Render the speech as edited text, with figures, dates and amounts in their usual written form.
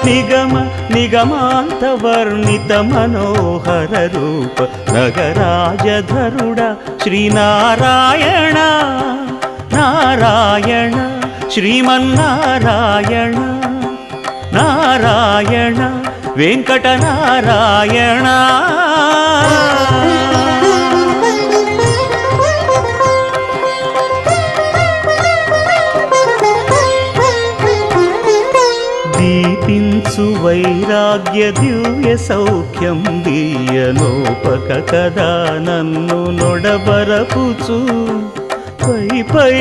నిగమ నిగమాంత వర్ణిత మనోహర రూప నగరాజధరుడ శ్రీనారాయణ నారాయణ శ్రీమన్నారాయణ నారాయణ వెంకటనారాయణ. దీపించు వైరాగ్య దివ్య సౌఖ్యం దీయనోపక కదా నన్ను నొడబరపుచు పై పై